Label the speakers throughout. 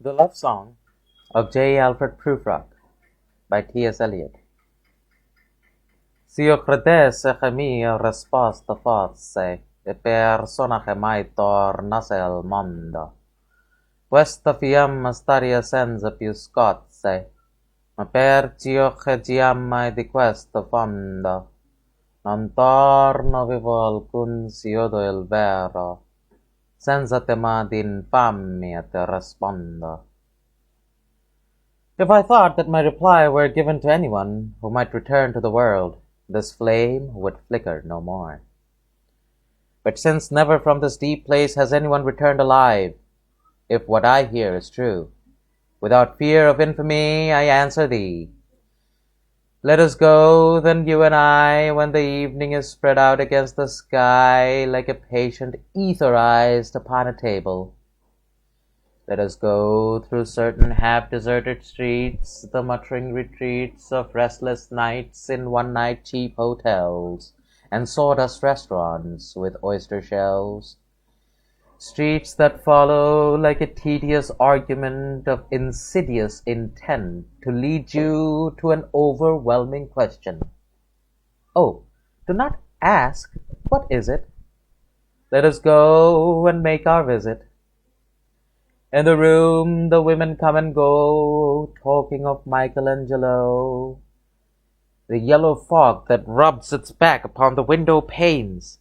Speaker 1: The Love Song of J. Alfred Prufrock by T.S. Eliot. Si io credesse che mia risposta fosse e persona che mai tornasse al mondo, questa fiamma staria senza più scozze, ma per ciò che giamma di questo fondo, non torno vivo alcun siodo il vero, senza tema d'infamia te rispondo. If I thought that my reply were given to anyone who might return to the world, this flame would flicker no more. But since never from this deep place has anyone returned alive, if what I hear is true, without fear of infamy I answer thee. Let us go, then, you and I, when the evening is spread out against the sky like a patient etherized upon a table. Let us go through certain half-deserted streets, the muttering retreats of restless nights in one-night cheap hotels and sawdust restaurants with oyster shells. Streets that follow like a tedious argument of insidious intent to lead you to an overwhelming question. Oh, do not ask, what is it? Let us go and make our visit. In the room the women come and go, talking of Michelangelo. The yellow fog that rubs its back upon the window panes,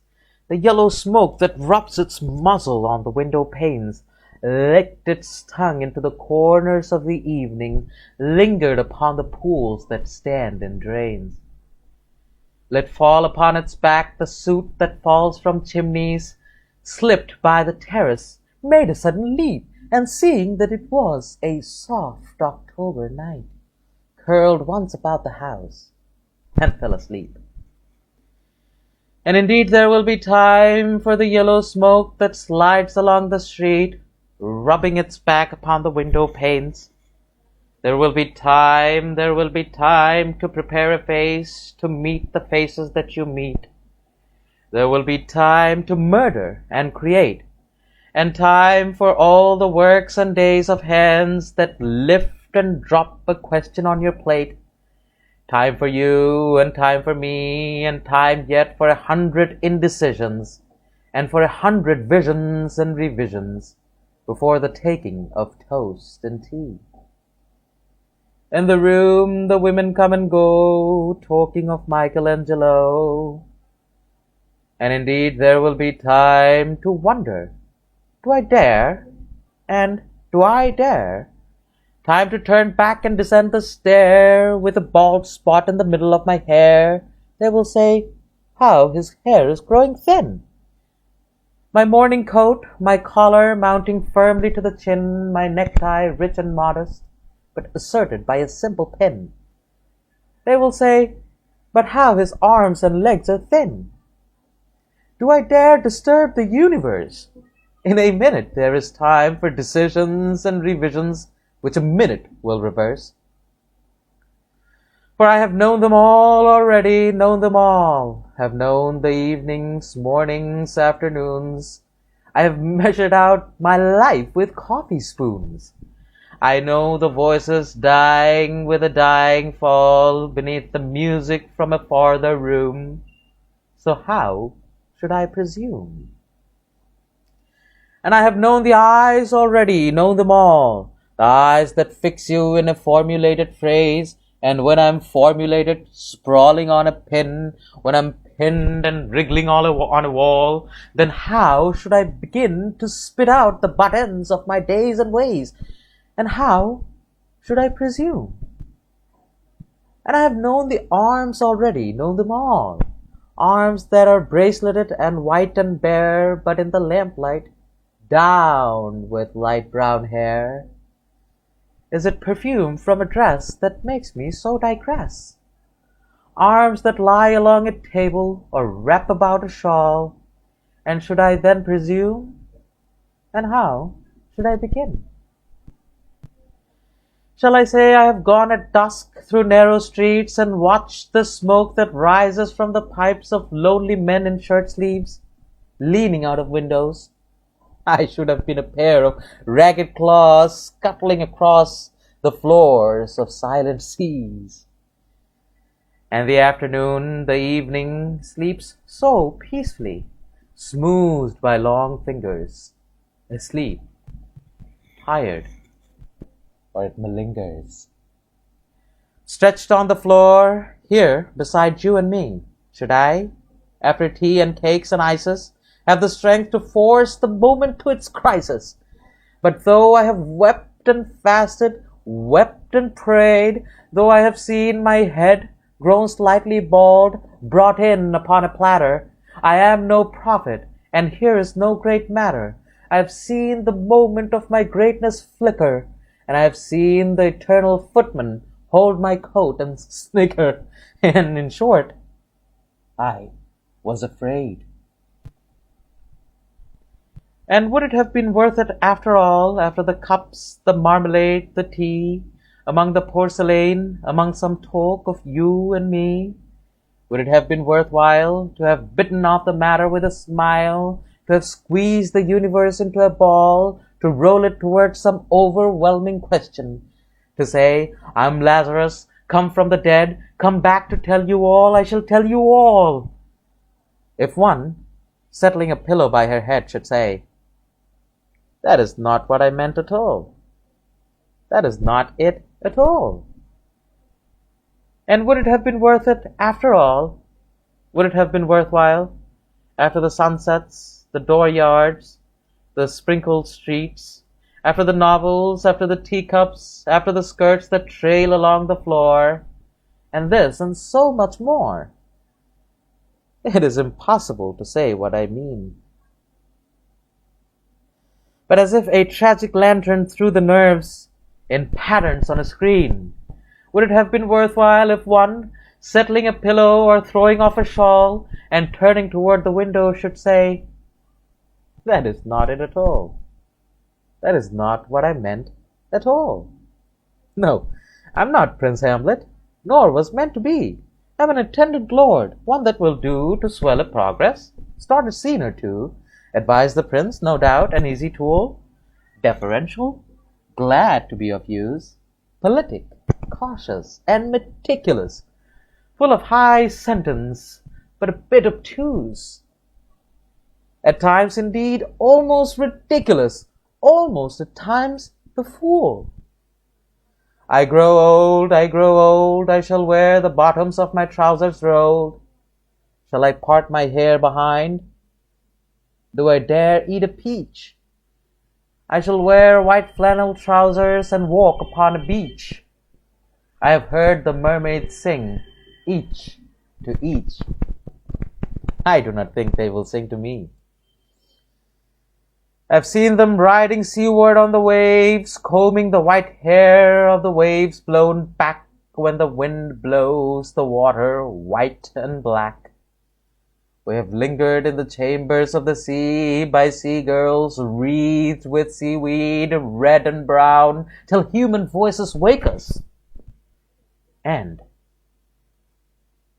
Speaker 1: the yellow smoke that rubs its muzzle on the window panes, licked its tongue into the corners of the evening, lingered upon the pools that stand in drains. Let fall upon its back the soot that falls from chimneys, slipped by the terrace, made a sudden leap, and seeing that it was a soft October night, curled once about the house, and fell asleep. And indeed there will be time for the yellow smoke that slides along the street, rubbing its back upon the window panes. There will be time to prepare a face to meet the faces that you meet. There will be time to murder and create, and time for all the works and days of hands that lift and drop a question on your plate. Time for you, and time for me, and time yet for 100 indecisions, and for 100 visions and revisions, before the taking of toast and tea. In the room the women come and go, talking of Michelangelo. And indeed there will be time to wonder, do I dare? And do I dare? Time to turn back and descend the stair with a bald spot in the middle of my hair. They will say, how his hair is growing thin. My morning coat, my collar mounting firmly to the chin, my necktie rich and modest, but asserted by a simple pin. They will say, but how his arms and legs are thin. Do I dare disturb the universe? In a minute there is time for decisions and revisions, which a minute will reverse. For I have known them all already, known them all, have known the evenings, mornings, afternoons. I have measured out my life with coffee spoons. I know the voices dying with a dying fall beneath the music from a farther room. So how should I presume? And I have known the eyes already, known them all, the eyes that fix you in a formulated phrase, and when I'm formulated, sprawling on a pin, when I'm pinned and wriggling on a wall, then how should I begin to spit out the butt ends of my days and ways? And how should I presume? And I have known the arms already, known them all, arms that are braceleted and white and bare, but in the lamplight, down with light brown hair. Is it perfume from a dress that makes me so digress? Arms that lie along a table or wrap about a shawl, and should I then presume? And how should I begin? Shall I say I have gone at dusk through narrow streets and watched the smoke that rises from the pipes of lonely men in shirt sleeves, leaning out of windows? I should have been a pair of ragged claws scuttling across the floors of silent seas. And the afternoon, the evening, sleeps so peacefully, smoothed by long fingers, asleep, tired, or it malingers. Stretched on the floor, here, beside you and me, should I, after tea and cakes and ices, have the strength to force the moment to its crisis. But though I have wept and fasted, wept and prayed, though I have seen my head, grown slightly bald, brought in upon a platter, I am no prophet, and here is no great matter. I have seen the moment of my greatness flicker, and I have seen the eternal footman hold my coat and snicker, and in short, I was afraid. And would it have been worth it after all, after the cups, the marmalade, the tea, among the porcelain, among some talk of you and me? Would it have been worth while to have bitten off the matter with a smile, to have squeezed the universe into a ball, to roll it towards some overwhelming question, to say, I'm Lazarus, come from the dead, come back to tell you all, I shall tell you all? If one, settling a pillow by her head, should say, that is not what I meant at all. That is not it at all. And would it have been worth it after all? Would it have been worthwhile? After the sunsets, the dooryards, the sprinkled streets, after the novels, after the teacups, after the skirts that trail along the floor, and this and so much more? It is impossible to say what I mean. But as if a tragic lantern threw the nerves in patterns on a screen, would it have been worthwhile if one, settling a pillow or throwing off a shawl and turning toward the window, should say, that is not it at all. That is not what I meant at all. No, I'm not Prince Hamlet, nor was meant to be. I'm an attendant lord, one that will do to swell a progress, start a scene or two, advise the prince, no doubt, an easy tool, deferential, glad to be of use, politic, cautious, and meticulous, full of high sentence, but a bit obtuse. At times, indeed, almost ridiculous, almost at times the fool. I grow old, I shall wear the bottoms of my trousers rolled. Shall I part my hair behind? Do I dare eat a peach? I shall wear white flannel trousers and walk upon a beach. I have heard the mermaids sing, each to each. I do not think they will sing to me. I've seen them riding seaward on the waves, combing the white hair of the waves blown back when the wind blows the water white and black. We have lingered in the chambers of the sea by sea-girls wreathed with seaweed, red and brown, till human voices wake us, and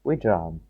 Speaker 1: we drown.